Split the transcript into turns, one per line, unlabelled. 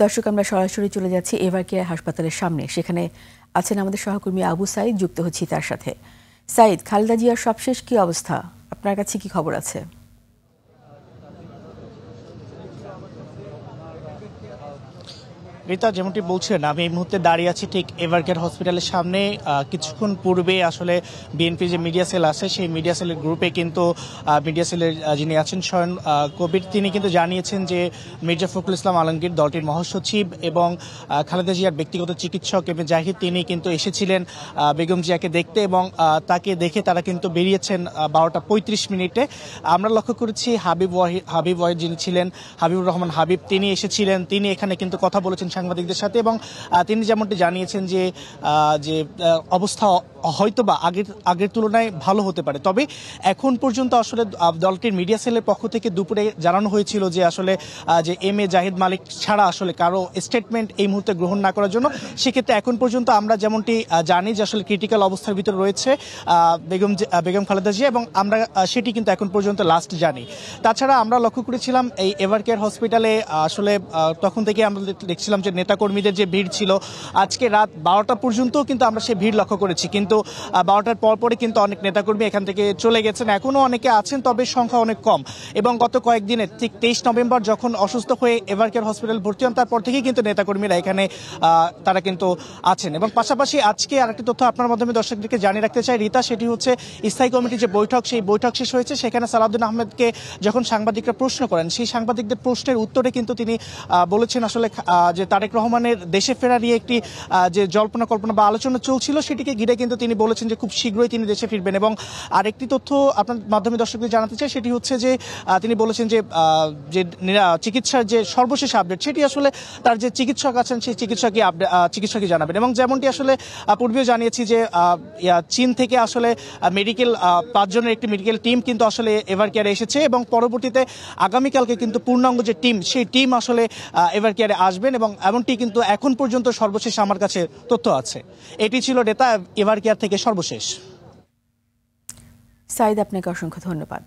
দর্শক, আমরা সরাসরি চলে যাচ্ছি এভার কেয়ার হাসপাতালের সামনে। সেখানে আছেন আমাদের সহকর্মী আবু সাইদ, যুক্ত হচ্ছি তার সাথে। সাইদ, খালেদা জিয়ার সবশেষ কি অবস্থা? আপনার কাছে কি খবর আছে?
রিতা, যেমনটি বলছেন, আমি এই মুহূর্তে দাঁড়িয়ে আছি ঠিক এভার কেয়ার হসপিটালের সামনে। কিছুক্ষণ পূর্বে আসলে বিএনপি যে মিডিয়া সেল আছে, সেই মিডিয়া সেলের গ্রুপে কিন্তু মিডিয়া সেলের যিনি আছেন স্বয়ং কবির, তিনি কিন্তু জানিয়েছেন যে মির্জা ফখরুল ইসলাম আলমগীর, দলটির মহাসচিব এবং খালেদা জিয়ার ব্যক্তিগত চিকিৎসক এবং জাহিদ, তিনি কিন্তু এসেছিলেন বেগম জিয়াকে দেখতে এবং তাকে দেখে তারা কিন্তু বেরিয়েছেন 12:35 আমরা লক্ষ্য করেছি হাবিব ওয়াহিদ যিনি ছিলেন, হাবিবুর রহমান হাবিব, তিনি এসেছিলেন। তিনি এখানে কিন্তু কথা বলেছেন সাংবাদিকদের সাথে এবং তিনি যেমনটি জানিয়েছেন যে অবস্থা হয়তোবা আগের তুলনায় ভালো হতে পারে। তবে এখন পর্যন্ত আসলে দলটির মিডিয়া সেলের পক্ষ থেকে দুপুরে জানানো হয়েছিল যে আসলে যে এম এ জাহিদ মালিক ছাড়া আসলে কারো স্টেটমেন্ট এই মুহূর্তে গ্রহণ না করার জন্য। সেক্ষেত্রে এখন পর্যন্ত আমরা যেমনটি জানি যে আসলে ক্রিটিক্যাল অবস্থার ভিতরে রয়েছে বেগম খালেদা জিয়া, এবং আমরা সেটি কিন্তু এখন পর্যন্ত লাস্ট জানি। তাছাড়া আমরা লক্ষ্য করেছিলাম এই এভার কেয়ার হসপিটালে আসলে তখন থেকে আমরা দেখছিলাম যে নেতাকর্মীদের যে ভিড় ছিল, আজকে রাত 12টা পর্যন্ত কিন্তু আমরা সেই ভিড় লক্ষ্য করেছি। কিন্তু 12টার পরপরই কিন্তু অনেক নেতাকর্মী এখান থেকে চলে গেছেন। এখনো অনেকে আছেন, তবে সংখ্যা অনেক কম। এবং গত কয়েকদিনে ঠিক 23 নভেম্বর যখন অসুস্থ হয়ে এভার কেয়ার হসপিটাল ভর্তি হন, তারপর থেকেই কিন্তু নেতাকর্মীরা এখানে তারা কিন্তু আছেন। এবং পাশাপাশি আজকে আরেকটি তথ্য আপনার মাধ্যমে দর্শকদেরকে জানিয়ে রাখতে চাই রিতা, সেটি হচ্ছে স্থায়ী কমিটির যে বৈঠক, সেই বৈঠক শেষ হয়েছে। সেখানে সালাউদ্দিন আহমেদকে যখন সাংবাদিকরা প্রশ্ন করেন, সেই সাংবাদিকদের প্রশ্নের উত্তরে কিন্তু তিনি বলেছেন আসলে যে তারেক রহমানের দেশে ফেরা নিয়ে একটি যে জল্পনা কল্পনা বা আলোচনা চলছিল, সেটিকে ঘিরে কিন্তু তিনি বলেছেন যে খুব শীঘ্রই তিনি দেশে ফিরবেন। এবং আরেকটি তথ্য আপনার মাধ্যমে দর্শকদের জানাতে চাই, সেটি হচ্ছে যে তিনি বলেছেন যে চিকিৎসার যে সর্বশেষ আপডেট, সেটি আসলে তার যে চিকিৎসক আছেন সেই চিকিৎসকই জানাবেন। এবং যেমনটি আসলে পূর্বেও জানিয়েছি যে চীন থেকে আসলে মেডিকেল 5 জনের একটি মেডিকেল টিম কিন্তু আসলে এভার কেয়ারে এসেছে এবং পরবর্তীতে আগামীকালকে কিন্তু পূর্ণাঙ্গ যে টিম, সেই টিম আসলে এভার কেয়ারে আসবেন। এবং এমনটি কিন্তু এখন পর্যন্ত সর্বশেষ আমার কাছে তথ্য আছে। এটি ছিল ডেটা এভার কেয়ার থেকে সর্বশেষ।
সাইদ, আপনাকে অসংখ্য ধন্যবাদ।